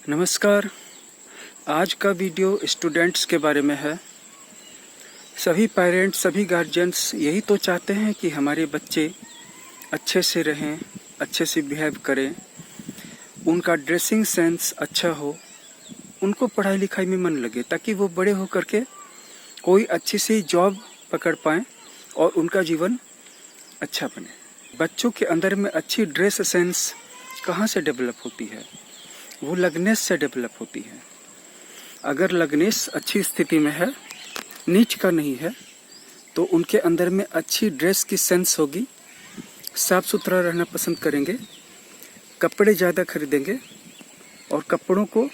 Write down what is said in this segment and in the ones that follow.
नमस्कार। आज का वीडियो स्टूडेंट्स के बारे में है। सभी पेरेंट्स, सभी गार्जियंस यही तो चाहते हैं कि हमारे बच्चे अच्छे से रहें, अच्छे से बिहेव करें, उनका ड्रेसिंग सेंस अच्छा हो, उनको पढ़ाई लिखाई में मन लगे ताकि वो बड़े होकर के कोई अच्छी सी जॉब पकड़ पाएं और उनका जीवन अच्छा बने। बच्चों के अंदर में अच्छी ड्रेस सेंस कहाँ से डेवलप होती है? वो लगनेस से डेवलप होती है। अगर लगनेस अच्छी स्थिति में है, नीच का नहीं है, तो उनके अंदर में अच्छी ड्रेस की सेंस होगी, साफ सुथरा रहना पसंद करेंगे, कपड़े ज़्यादा खरीदेंगे और कपड़ों को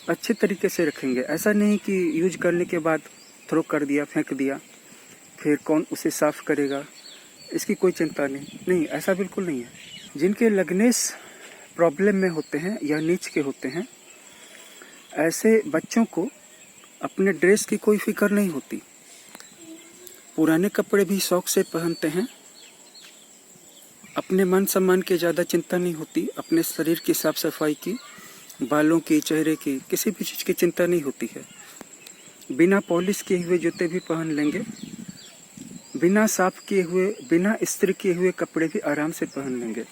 अच्छे तरीके से रखेंगे। ऐसा नहीं कि यूज करने के बाद थ्रो कर दिया, फेंक दिया, फिर कौन उसे साफ करेगा, इसकी कोई चिंता नहीं, ऐसा बिल्कुल नहीं है। जिनके लगनेस प्रॉब्लम में होते हैं या नीच के होते हैं, ऐसे बच्चों को अपने ड्रेस की कोई फिक्र नहीं होती। पुराने कपड़े भी शौक से पहनते हैं, अपने मान सम्मान की ज़्यादा चिंता नहीं होती, अपने शरीर की साफ सफाई की, बालों की, चेहरे की, किसी भी चीज़ की चिंता नहीं होती है। बिना पॉलिश किए हुए जूते भी पहन लेंगे, बिना साफ किए हुए, बिना इस्त्री किए हुए कपड़े भी आराम से पहन लेंगे।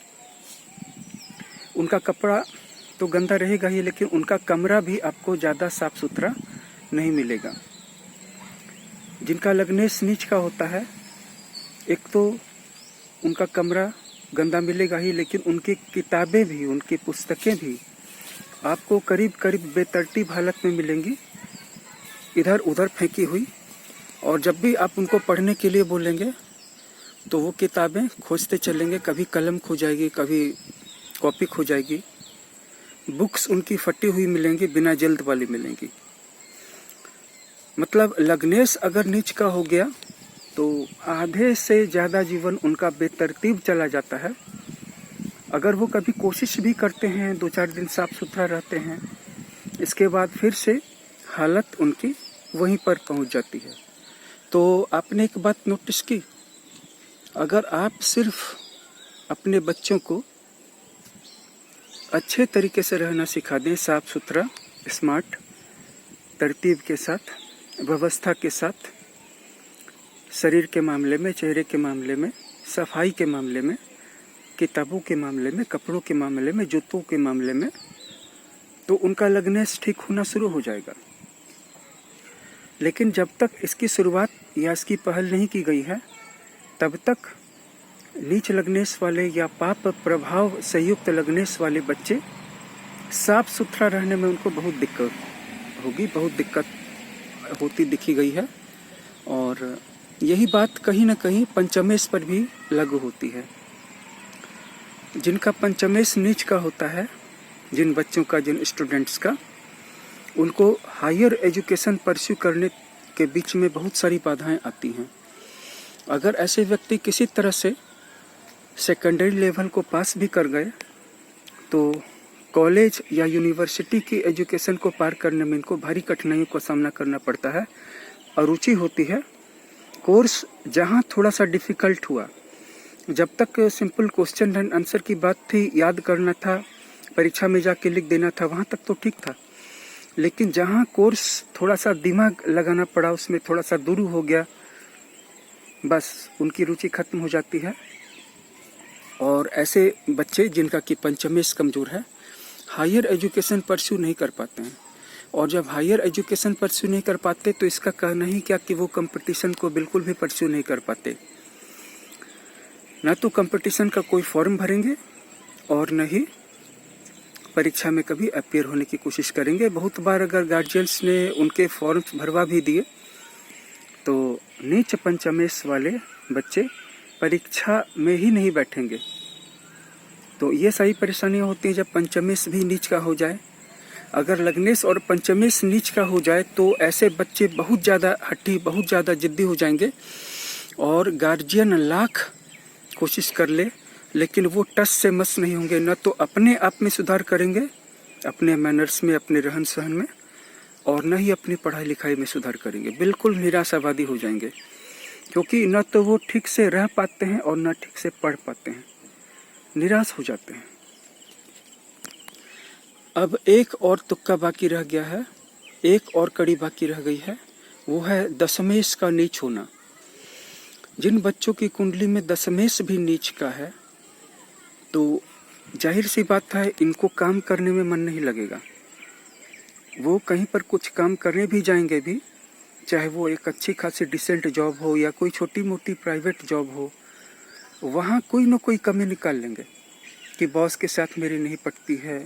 उनका कपड़ा तो गंदा रहेगा ही, लेकिन उनका कमरा भी आपको ज़्यादा साफ सुथरा नहीं मिलेगा। जिनका लगनेस नीच का होता है, एक तो उनका कमरा गंदा मिलेगा ही, लेकिन उनकी किताबें भी, उनकी पुस्तकें भी आपको करीब करीब बेतरतीब हालत में मिलेंगी, इधर उधर फेंकी हुई। और जब भी आप उनको पढ़ने के लिए बोलेंगे तो वो किताबें खोजते चलेंगे, कभी कलम खो जाएगी, कभी कॉपी खो जाएगी। बुक्स उनकी फटी हुई मिलेंगी, बिना जल्द वाली मिलेंगी। मतलब लगनेस अगर नीच का हो गया तो आधे से ज़्यादा जीवन उनका बेतरतीब चला जाता है। अगर वो कभी कोशिश भी करते हैं, 2-4 दिन साफ सुथरा रहते हैं, इसके बाद फिर से हालत उनकी वहीं पर पहुंच जाती है। तो आपने एक बात नोटिस की, अगर आप सिर्फ अपने बच्चों को अच्छे तरीके से रहना सिखा दें, साफ सुथरा, स्मार्ट, तरतीब के साथ, व्यवस्था के साथ, शरीर के मामले में, चेहरे के मामले में, सफाई के मामले में, किताबों के मामले में, कपड़ों के मामले में, जूतों के मामले में, तो उनका लगनेस ठीक होना शुरू हो जाएगा। लेकिन जब तक इसकी शुरुआत या इसकी पहल नहीं की गई है, तब तक नीच लगनेस वाले या पाप प्रभाव से युक्त लगनेस वाले बच्चे साफ सुथरा रहने में उनको बहुत दिक्कत होगी, बहुत दिक्कत होती दिखी गई है। और यही बात कहीं ना कहीं पंचमेश पर भी लागू होती है। जिनका पंचमेश नीच का होता है, जिन बच्चों का, जिन स्टूडेंट्स का, उनको हायर एजुकेशन परस्यू करने के बीच में बहुत सारी बाधाएं आती हैं। अगर ऐसे व्यक्ति किसी तरह से सेकेंडरी लेवल को पास भी कर गए तो कॉलेज या यूनिवर्सिटी की एजुकेशन को पार करने में इनको भारी कठिनाइयों का सामना करना पड़ता है। अरुचि होती है। कोर्स जहाँ थोड़ा सा डिफ़िकल्ट हुआ, जब तक सिंपल क्वेश्चन एंड आंसर की बात थी, याद करना था, परीक्षा में जाके लिख देना था, वहाँ तक तो ठीक था। लेकिन जहाँ कोर्स थोड़ा सा दिमाग लगाना पड़ा, उसमें थोड़ा सा दूर हो गया, बस उनकी रुचि खत्म हो जाती है। और ऐसे बच्चे जिनका कि पंचमेश कमज़ोर है, हायर एजुकेशन परस्यू नहीं कर पाते हैं। और जब हायर एजुकेशन परस्यू नहीं कर पाते तो इसका कहना ही क्या कि वो कंपटीशन को बिल्कुल भी परस्यू नहीं कर पाते। ना तो कंपटीशन का कोई फॉर्म भरेंगे और न ही परीक्षा में कभी अपीयर होने की कोशिश करेंगे। बहुत बार अगर गार्जियंस ने उनके फॉर्म्स भरवा भी दिए तो नीच पंचमेश वाले बच्चे परीक्षा में ही नहीं बैठेंगे। तो ये सारी परेशानियां होती हैं जब पंचमेश भी नीच का हो जाए। अगर लगनेस और पंचमेश नीच का हो जाए तो ऐसे बच्चे बहुत ज़्यादा हट्टी, बहुत ज़्यादा जिद्दी हो जाएंगे और गार्जियन लाख कोशिश कर ले, लेकिन वो टस से मस नहीं होंगे। न तो अपने आप में सुधार करेंगे, अपने मैनर्स में, अपने रहन सहन में, और न ही अपनी पढ़ाई लिखाई में सुधार करेंगे। बिल्कुल निराशावादी हो जाएंगे, क्योंकि न तो वो ठीक से रह पाते हैं और न ठीक से पढ़ पाते हैं, निराश हो जाते हैं। अब एक और तुक्का बाकी रह गया है, एक और कड़ी बाकी रह गई है, वो है दशमेश का नीच होना। जिन बच्चों की कुंडली में दशमेश भी नीच का है, तो जाहिर सी बात है इनको काम करने में मन नहीं लगेगा। वो कहीं पर कुछ काम करने भी जाएंगे भी, चाहे वो एक अच्छी खासी डिसेंट जॉब हो या कोई छोटी मोटी प्राइवेट जॉब हो, वहाँ कोई ना कोई कमी निकाल लेंगे कि बॉस के साथ मेरी नहीं पटती है,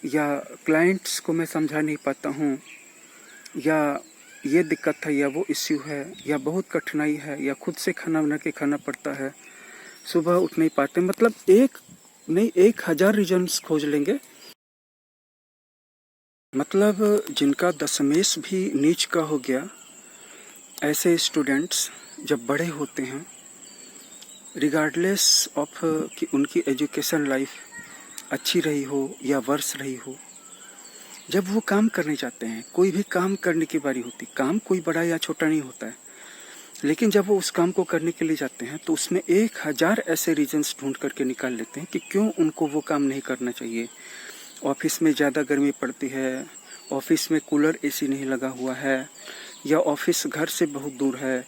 या क्लाइंट्स को मैं समझा नहीं पाता हूँ, या ये दिक्कत है, या वो इश्यू है, या बहुत कठिनाई है, या खुद से खाना बना के खाना पड़ता है, सुबह उठ नहीं पाते। मतलब एक नहीं 1000 रीजन्स खोज लेंगे। मतलब जिनका दशमेश भी नीच का हो गया, ऐसे स्टूडेंट्स जब बड़े होते हैं, रिगार्डलेस ऑफ कि उनकी एजुकेशन लाइफ अच्छी रही हो या वर्स रही हो, जब वो काम करने जाते हैं, कोई भी काम करने की बारी होती, काम कोई बड़ा या छोटा नहीं होता है, लेकिन जब वो उस काम को करने के लिए जाते हैं तो उसमें 1000 ऐसे रीजन्स ढूंढ करके निकाल लेते हैं कि क्यों उनको वो काम नहीं करना चाहिए। ऑफिस में ज़्यादा गर्मी पड़ती है, ऑफिस में कूलर एसी नहीं लगा हुआ है, या ऑफिस घर से बहुत दूर है,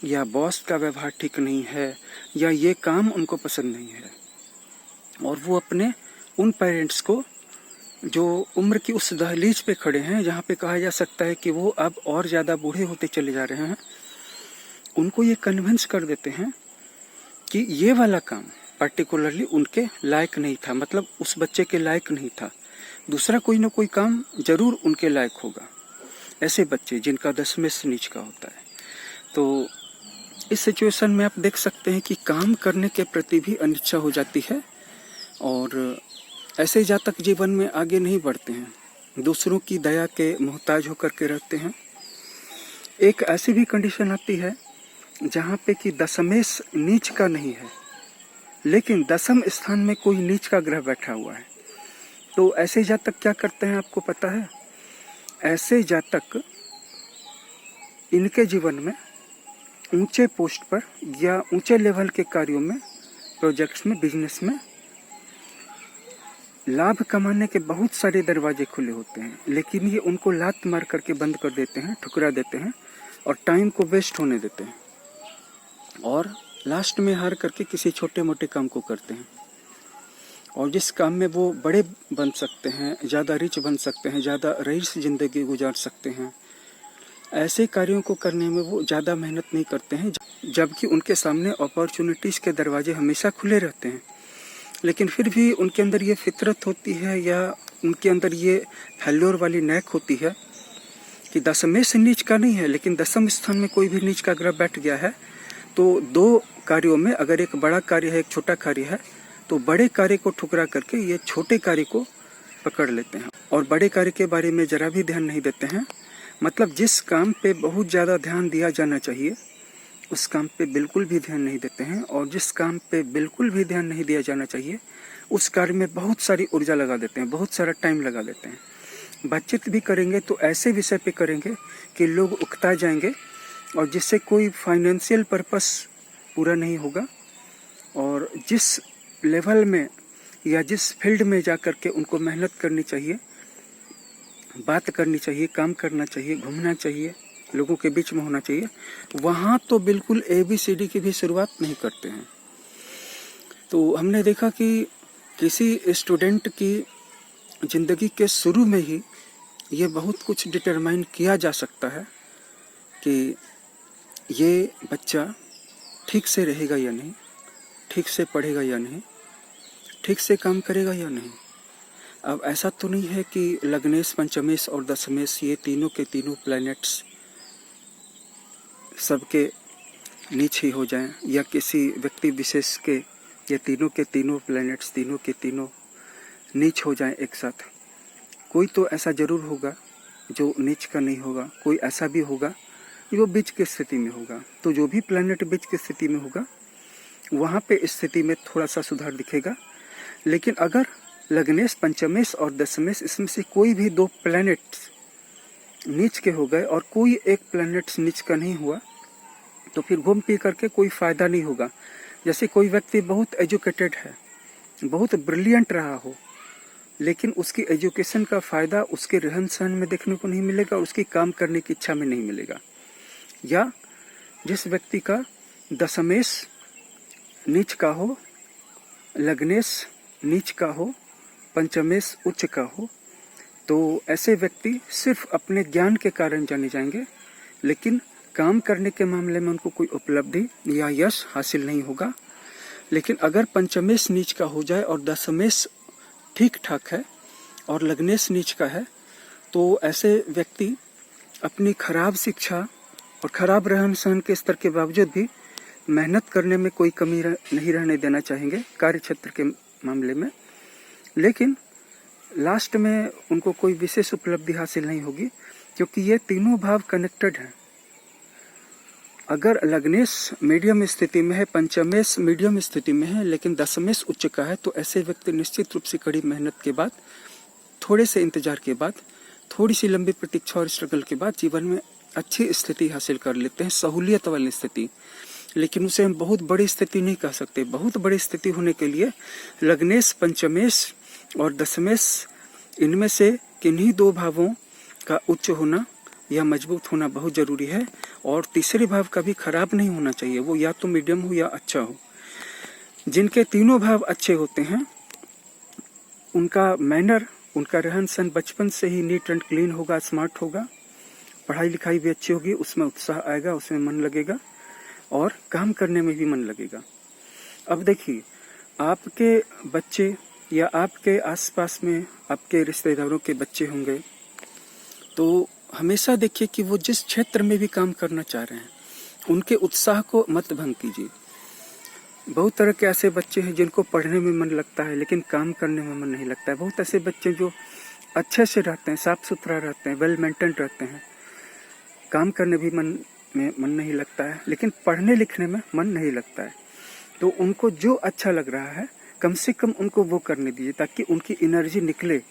या बॉस का व्यवहार ठीक नहीं है, या ये काम उनको पसंद नहीं है। और वो अपने उन पेरेंट्स को जो उम्र की उस दहलीज पे खड़े हैं जहाँ पे कहा जा सकता है कि वो अब और ज़्यादा बूढ़े होते चले जा रहे हैं, उनको ये कन्विंस कर देते हैं कि ये वाला काम पर्टिकुलरली उनके लायक नहीं था, मतलब उस बच्चे के लायक नहीं था, दूसरा कोई ना कोई काम जरूर उनके लायक होगा। ऐसे बच्चे जिनका दशमेश नीच का होता है, तो इस सिचुएशन में आप देख सकते हैं कि काम करने के प्रति भी अनिच्छा हो जाती है, और ऐसे जातक जीवन में आगे नहीं बढ़ते हैं, दूसरों की दया के मोहताज होकर के रहते हैं। एक ऐसी भी कंडीशन आती है जहाँ पे कि दशमेश नीच का नहीं है, लेकिन दशम स्थान में कोई नीच का ग्रह बैठा हुआ है। तो ऐसे जातक क्या करते हैं आपको पता है? ऐसे जातक इनके जीवन में ऊंचे पोस्ट पर या ऊंचे लेवल के कार्यों में, प्रोजेक्ट्स में, बिजनेस में लाभ कमाने के बहुत सारे दरवाजे खुले होते हैं, लेकिन ये उनको लात मार करके बंद कर देते हैं, ठुकरा देते हैं और टाइम को वेस्ट होने देते हैं, और लास्ट में हार करके किसी छोटे मोटे काम को करते हैं। और जिस काम में वो बड़े बन सकते हैं, ज़्यादा रिच बन सकते हैं, ज़्यादा रईस ज़िंदगी गुजार सकते हैं, ऐसे कार्यों को करने में वो ज़्यादा मेहनत नहीं करते हैं, जबकि उनके सामने अपॉर्चुनिटीज़ के दरवाजे हमेशा खुले रहते हैं। लेकिन फिर भी उनके अंदर ये फितरत होती है, या उनके अंदर ये फेल्योर वाली नैक होती है कि दशमेश नीच का नहीं है, लेकिन दशम स्थान में कोई भी नीच का ग्रह बैठ गया है, तो दो कार्यों में, अगर एक बड़ा कार्य है, एक छोटा कार्य है, तो बड़े कार्य को ठुकरा करके ये छोटे कार्य को पकड़ लेते हैं, और बड़े कार्य के बारे में जरा भी ध्यान नहीं देते हैं। मतलब जिस काम पे बहुत ज़्यादा ध्यान दिया जाना चाहिए, उस काम पे बिल्कुल भी ध्यान नहीं देते हैं, और जिस काम पे बिल्कुल भी ध्यान नहीं दिया जाना चाहिए, उस कार्य में बहुत सारी ऊर्जा लगा देते हैं, बहुत सारा टाइम लगा देते हैं। बातचीत भी करेंगे तो ऐसे विषय पे करेंगे कि लोग उकता जाएंगे, और जिससे कोई फाइनेंशियल पर्पस पूरा नहीं होगा, और जिस लेवल में या जिस फील्ड में जा कर के उनको मेहनत करनी चाहिए, बात करनी चाहिए, काम करना चाहिए, घूमना चाहिए, लोगों के बीच में होना चाहिए, वहाँ तो बिल्कुल ABCD की भी शुरुआत नहीं करते हैं। तो हमने देखा कि किसी स्टूडेंट की ज़िंदगी के शुरू में ही ये बहुत कुछ डिटरमाइन किया जा सकता है कि ये बच्चा ठीक से रहेगा या नहीं, ठीक से पढ़ेगा या नहीं, ठीक से काम करेगा या नहीं। अब ऐसा तो नहीं है कि लग्नेश, पंचमेश और दशमेश, ये तीनों के तीनों प्लैनेट्स सबके नीच ही हो जाएं, या किसी व्यक्ति विशेष के ये तीनों के तीनों प्लैनेट्स, तीनों के तीनों नीच हो जाएं एक साथ। कोई तो ऐसा जरूर होगा जो नीच का नहीं होगा, कोई ऐसा भी होगा जो बीच की स्थिति में होगा। तो जो भी प्लैनेट बीच की स्थिति में होगा, वहाँ पे स्थिति में थोड़ा सा सुधार दिखेगा। लेकिन अगर लग्नेश, पंचमेश और दशमेश, इसमें से कोई भी दो प्लैनेट्स नीच के हो गए और कोई एक प्लैनेट्स नीच का नहीं हुआ, तो फिर घूम पी करके कोई फायदा नहीं होगा। जैसे कोई व्यक्ति बहुत एजुकेटेड है, बहुत ब्रिलियंट रहा हो, लेकिन उसकी एजुकेशन का फ़ायदा उसके रहन सहन में देखने को नहीं मिलेगा और उसकी काम करने की इच्छा में नहीं मिलेगा। या जिस व्यक्ति का दशमेश नीच का हो, लग्नेश नीच का हो, पंचमेश उच्च का हो, तो ऐसे व्यक्ति सिर्फ अपने ज्ञान के कारण जाने जाएंगे, लेकिन काम करने के मामले में उनको कोई उपलब्धि या यश हासिल नहीं होगा। लेकिन अगर पंचमेश नीच का हो जाए और दशमेश ठीक ठाक है और लग्नेश नीच का है, तो ऐसे व्यक्ति अपनी खराब शिक्षा और खराब रहन सहन के स्तर के बावजूद भी मेहनत करने में कोई कमी नहीं रहने देना चाहेंगे कार्य क्षेत्र के मामले में। लेकिन लास्ट में उनको कोई विशेष उपलब्धि हासिल नहीं होगी, क्योंकि ये तीनों भाव कनेक्टेड हैं। अगर लग्नेश मीडियम स्थिति में है, पंचमेश मीडियम स्थिति में है, लेकिन दशमेश उच्च का है, तो ऐसे व्यक्ति निश्चित रूप से कड़ी मेहनत के बाद, थोड़े से इंतजार के बाद, थोड़ी सी लंबी प्रतीक्षा और स्ट्रगल के बाद जीवन में अच्छी स्थिति हासिल कर लेते हैं, सहूलियत वाली स्थिति। लेकिन उसे हम बहुत बड़ी स्थिति नहीं कह सकते। बहुत बड़ी स्थिति होने के लिए लग्नेश, पंचमेश और दशमेश, इनमें से किन्हीं दो भावों का उच्च होना या मजबूत होना बहुत जरूरी है। और तीसरे भाव का भी खराब नहीं होना चाहिए, वो या तो मीडियम हो या अच्छा हो। जिनके तीनों भाव अच्छे होते हैं, उनका मैनर, उनका रहन सहन बचपन से ही नीट एंड क्लीन होगा, स्मार्ट होगा, पढ़ाई लिखाई भी अच्छी होगी, उसमें उत्साह आएगा, उसमें मन लगेगा और काम करने में भी मन लगेगा। अब देखिए, आपके बच्चे या आपके आसपास में आपके रिश्तेदारों के बच्चे होंगे, तो हमेशा देखिए कि वो जिस क्षेत्र में भी काम करना चाह रहे हैं, उनके उत्साह को मत भंग कीजिए। बहुत तरह के ऐसे बच्चे हैं जिनको पढ़ने में मन लगता है लेकिन काम करने में मन नहीं लगता है। बहुत ऐसे बच्चे जो अच्छे से रहते हैं, साफ सुथरा रहते हैं, वेल मेंटेन रहते हैं, काम करने भी मन नहीं लगता है, लेकिन पढ़ने लिखने में मन नहीं लगता है। तो उनको जो अच्छा लग रहा है कम से कम उनको वो करने दीजिए, ताकि उनकी एनर्जी निकले।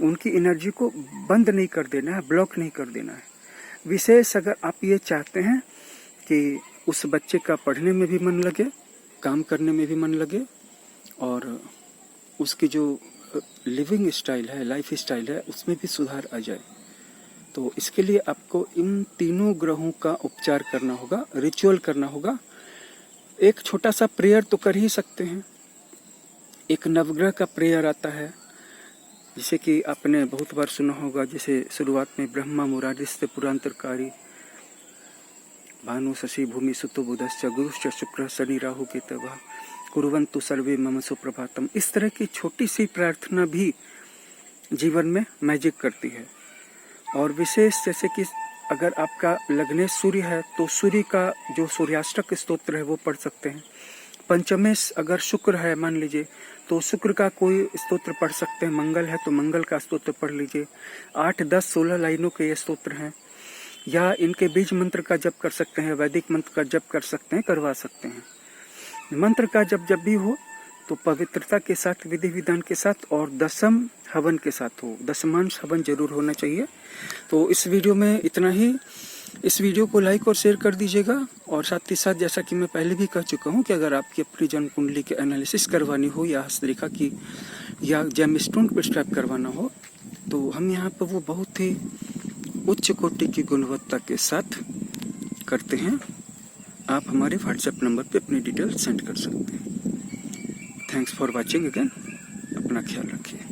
उनकी एनर्जी को बंद नहीं कर देना है, ब्लॉक नहीं कर देना है। विशेष अगर आप ये चाहते हैं कि उस बच्चे का पढ़ने में भी मन लगे, काम करने में भी मन लगे और उसकी जो लिविंग स्टाइल है, लाइफ स्टाइल है, उसमें भी सुधार आ जाए, तो इसके लिए आपको इन तीनों ग्रहों का उपचार करना होगा, रिचुअल करना होगा। एक छोटा सा प्रेयर तो कर ही सकते हैं। एक नवग्रह का प्रेयर आता है, जिसे कि आपने बहुत बार सुना होगा, जैसे शुरुआत में ब्रह्मा मुरारिस्ते पुरांतरकारी, भानु शशि भूमि सुतो बुधश्च गुरुश्च शुक्र शनि राहु केतवः कुर्वन्तु सर्वे मम सुप्रभातम। इस तरह की छोटी सी प्रार्थना भी जीवन में मैजिक करती है। और विशेष जैसे कि अगर आपका लग्नेश सूर्य है, तो सूर्य का जो सूर्याष्टक स्तोत्र है वो पढ़ सकते हैं। पंचमेश अगर शुक्र है मान लीजिए, तो शुक्र का कोई स्तोत्र पढ़ सकते हैं। मंगल है तो मंगल का स्तोत्र पढ़ लीजिए। 8, 10, 16 लाइनों के ये स्तोत्र हैं। या इनके बीज मंत्र का जप कर सकते हैं, वैदिक मंत्र का जप कर सकते हैं, करवा सकते हैं। मंत्र का जब भी हो तो पवित्रता के साथ, विधि विधान के साथ और दशम हवन के साथ हो। दशमांश हवन जरूर होना चाहिए। तो इस वीडियो में इतना ही। इस वीडियो को लाइक और शेयर कर दीजिएगा। और साथ ही साथ जैसा कि मैं पहले भी कह चुका हूं कि अगर आपकी अपनी जन्म कुंडली के एनालिसिस करवानी हो या हस्तरेखा की या जेमस्टोन प्रिस्क्राइब करवाना हो, तो हम यहाँ पर वो बहुत ही उच्च कोटि की गुणवत्ता के साथ करते हैं। आप हमारे व्हाट्सएप नंबर पे अपनी डिटेल सेंड कर सकते हैं। Thanks for watching again. अपना ख्याल रखिए।